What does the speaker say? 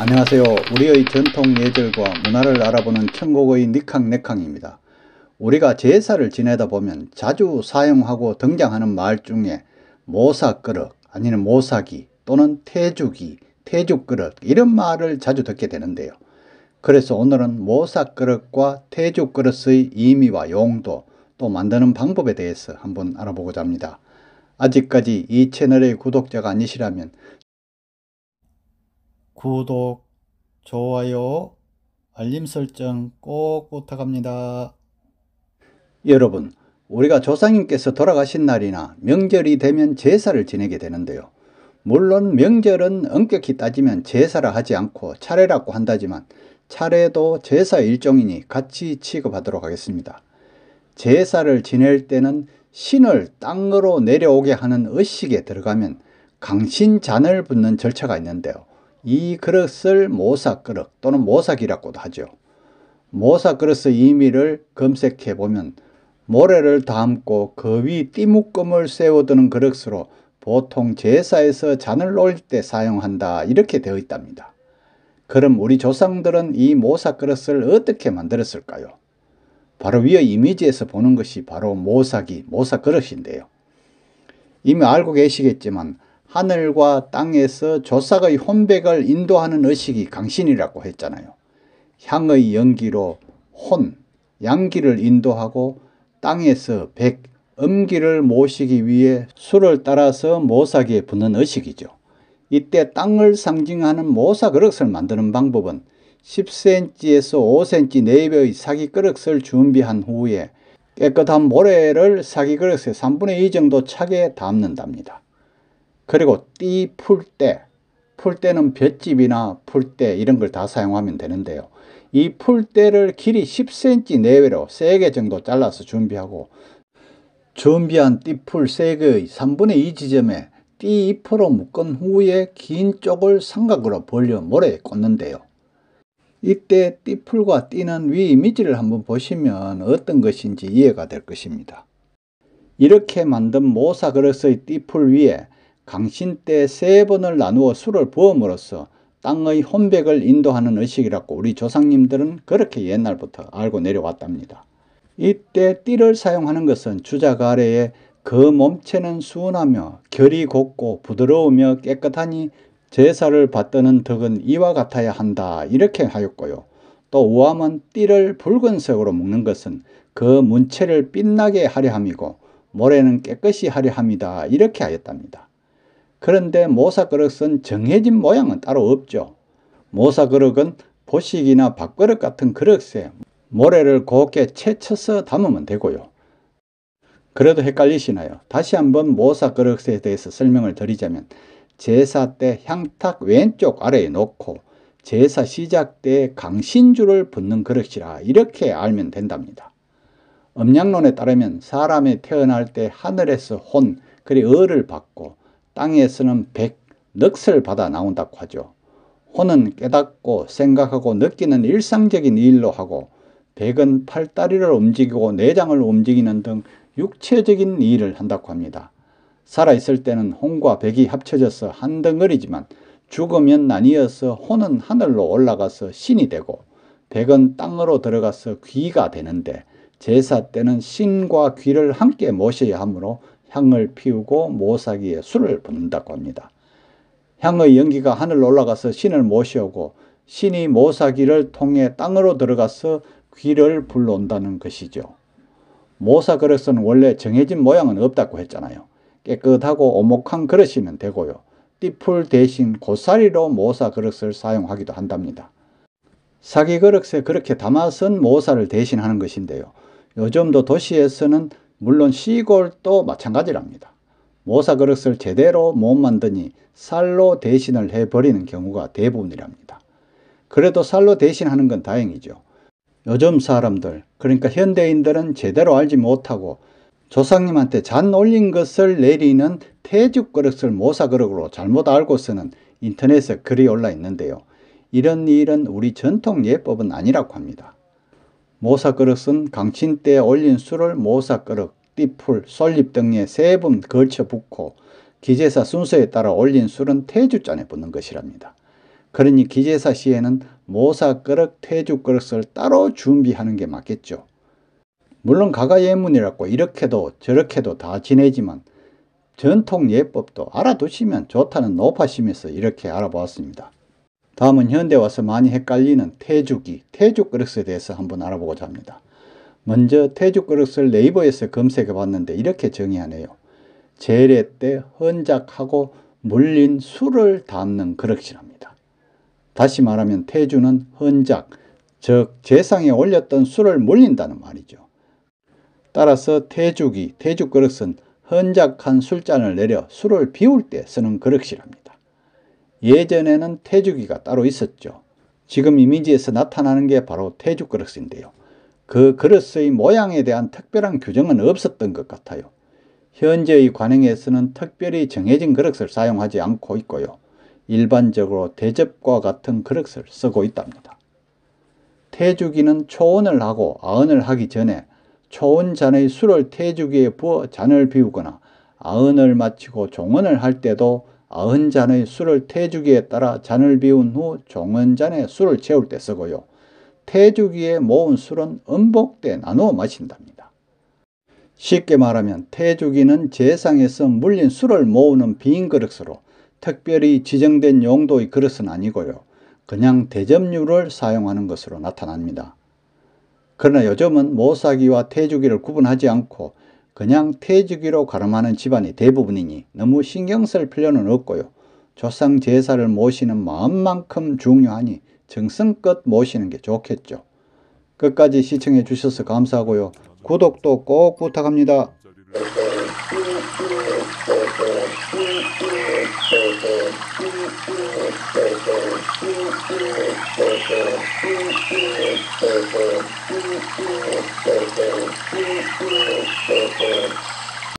안녕하세요. 우리의 전통 예절과 문화를 알아보는 천국의 니캉네캉입니다. 우리가 제사를 지내다 보면 자주 사용하고 등장하는 말 중에 모사그릇 아니면 모사기 또는 태주기, 태죽그릇 이런 말을 자주 듣게 되는데요. 그래서 오늘은 모사그릇과 태죽그릇의 의미와 용도 또 만드는 방법에 대해서 한번 알아보고자 합니다. 아직까지 이 채널의 구독자가 아니시라면 구독, 좋아요, 알림 설정 꼭 부탁합니다. 여러분, 우리가 조상님께서 돌아가신 날이나 명절이 되면 제사를 지내게 되는데요. 물론 명절은 엄격히 따지면 제사라 하지 않고 차례라고 한다지만 차례도 제사 일종이니 같이 취급하도록 하겠습니다. 제사를 지낼 때는 신을 땅으로 내려오게 하는 의식에 들어가면 강신잔을 붓는 절차가 있는데요. 이 그릇을 모사그릇 또는 모사기라고도 하죠. 모사그릇의 의미를 검색해 보면 모래를 담고 그 위 띠묶음을 세워두는 그릇으로 보통 제사에서 잔을 올릴 때 사용한다 이렇게 되어 있답니다. 그럼 우리 조상들은 이 모사그릇을 어떻게 만들었을까요? 바로 위의 이미지에서 보는 것이 바로 모사기, 모사그릇인데요. 이미 알고 계시겠지만 하늘과 땅에서 조상의 혼백을 인도하는 의식이 강신이라고 했잖아요. 향의 연기로 혼, 양기를 인도하고 땅에서 백, 음기를 모시기 위해 수를 따라서 모사기에 붓는 의식이죠. 이때 땅을 상징하는 모사그릇을 만드는 방법은 10cm에서 5cm 내외의 사기그릇을 준비한 후에 깨끗한 모래를 사기그릇에 3분의 2 정도 차게 담는답니다. 그리고 띠 풀 때, 풀때는 볏짚이나 풀때 이런 걸 다 사용하면 되는데요. 이 풀때를 길이 10cm 내외로 3개 정도 잘라서 준비하고 준비한 띠풀 3개의 3분의 2 지점에 띠 잎으로 묶은 후에 긴 쪽을 삼각으로 벌려 모래에 꽂는데요. 이때 띠풀과 띠는 위 이미지를 한번 보시면 어떤 것인지 이해가 될 것입니다. 이렇게 만든 모사그릇의 띠풀 위에 강신때 3번을 나누어 술을 부음으로써 땅의 혼백을 인도하는 의식이라고 우리 조상님들은 그렇게 옛날부터 알고 내려왔답니다. 이때 띠를 사용하는 것은 주작 아래에 그 몸체는 순하며 결이 곱고 부드러우며 깨끗하니 제사를 받드는 덕은 이와 같아야 한다 이렇게 하였고요. 또 우암은 띠를 붉은색으로 묶는 것은 그 문체를 빛나게 하려 함이고 모래는 깨끗이 하려 함이다 이렇게 하였답니다. 그런데 모사그릇은 정해진 모양은 따로 없죠. 모사그릇은 보식이나 밥그릇 같은 그릇에 모래를 곱게 채쳐서 담으면 되고요. 그래도 헷갈리시나요? 다시 한번 모사그릇에 대해서 설명을 드리자면 제사 때 향탁 왼쪽 아래에 놓고 제사 시작 때 강신주를 붓는 그릇이라 이렇게 알면 된답니다. 음양론에 따르면 사람이 태어날 때 하늘에서 혼, 그리 을을 받고 땅에서는 백, 넋을 받아 나온다고 하죠. 혼은 깨닫고 생각하고 느끼는 일상적인 일로 하고 백은 팔다리를 움직이고 내장을 움직이는 등 육체적인 일을 한다고 합니다. 살아있을 때는 혼과 백이 합쳐져서 한 덩어리지만 죽으면 나뉘어서 혼은 하늘로 올라가서 신이 되고 백은 땅으로 들어가서 귀가 되는데 제사 때는 신과 귀를 함께 모셔야 하므로 향을 피우고 모사기에 술을 붓는다고 합니다. 향의 연기가 하늘로 올라가서 신을 모셔오고 신이 모사기를 통해 땅으로 들어가서 귀를 불러온다는 것이죠. 모사그릇은 원래 정해진 모양은 없다고 했잖아요. 깨끗하고 오목한 그릇이면 되고요. 띠풀 대신 고사리로 모사그릇을 사용하기도 한답니다. 사기그릇에 그렇게 담아선 모사를 대신하는 것인데요. 요즘도 도시에서는 물론 시골도 마찬가지랍니다. 모사그릇을 제대로 못 만드니 쌀로 대신을 해버리는 경우가 대부분이랍니다. 그래도 쌀로 대신하는 건 다행이죠. 요즘 사람들, 그러니까 현대인들은 제대로 알지 못하고 조상님한테 잔 올린 것을 내리는 태죽그릇을 모사그릇으로 잘못 알고서는 인터넷에 글이 올라 있는데요. 이런 일은 우리 전통 예법은 아니라고 합니다. 모사그릇은 강신 때에 올린 술을 모사그릇 띠풀, 솔잎 등에 3번 걸쳐 붓고 기제사 순서에 따라 올린 술은 태주잔에 붓는 것이랍니다. 그러니 기제사 시에는 모사그릇, 태주그릇을 따로 준비하는 게 맞겠죠. 물론 가가예문이라고 이렇게도 저렇게도 다 지내지만 전통 예법도 알아두시면 좋다는 노파심에서 이렇게 알아보았습니다. 다음은 현대 와서 많이 헷갈리는 태주기, 태주그릇에 대해서 한번 알아보고자 합니다. 먼저 태주그릇을 네이버에서 검색해 봤는데 이렇게 정의하네요. 제례 때 헌작하고 물린 술을 담는 그릇이랍니다. 다시 말하면 태주는 헌작, 즉 제상에 올렸던 술을 물린다는 말이죠. 따라서 태주기, 태주그릇은 헌작한 술잔을 내려 술을 비울 때 쓰는 그릇이랍니다. 예전에는 태주기가 따로 있었죠. 지금 이미지에서 나타나는 게 바로 태주그릇인데요. 그 그릇의 모양에 대한 특별한 규정은 없었던 것 같아요. 현재의 관행에서는 특별히 정해진 그릇을 사용하지 않고 있고요. 일반적으로 대접과 같은 그릇을 쓰고 있답니다. 태주기는 초언을 하고 아언을 하기 전에 초언잔의 술을 태주기에 부어 잔을 비우거나 아언을 마치고 종언을 할 때도 아언잔의 술을 태주기에 따라 잔을 비운 후 종언잔에 술을 채울 때 쓰고요. 태주기에 모은 술은 음복때 나누어 마신답니다. 쉽게 말하면 태주기는 제상에서 물린 술을 모으는 빈 그릇으로 특별히 지정된 용도의 그릇은 아니고요. 그냥 대접류를 사용하는 것으로 나타납니다. 그러나 요즘은 모사기와 태주기를 구분하지 않고 그냥 태주기로 가름하는 집안이 대부분이니 너무 신경 쓸 필요는 없고요. 조상 제사를 모시는 마음만큼 중요하니 정성껏 모시는 게 좋겠죠. 끝까지 시청해 주셔서 감사하고요. 구독도 꼭 부탁합니다.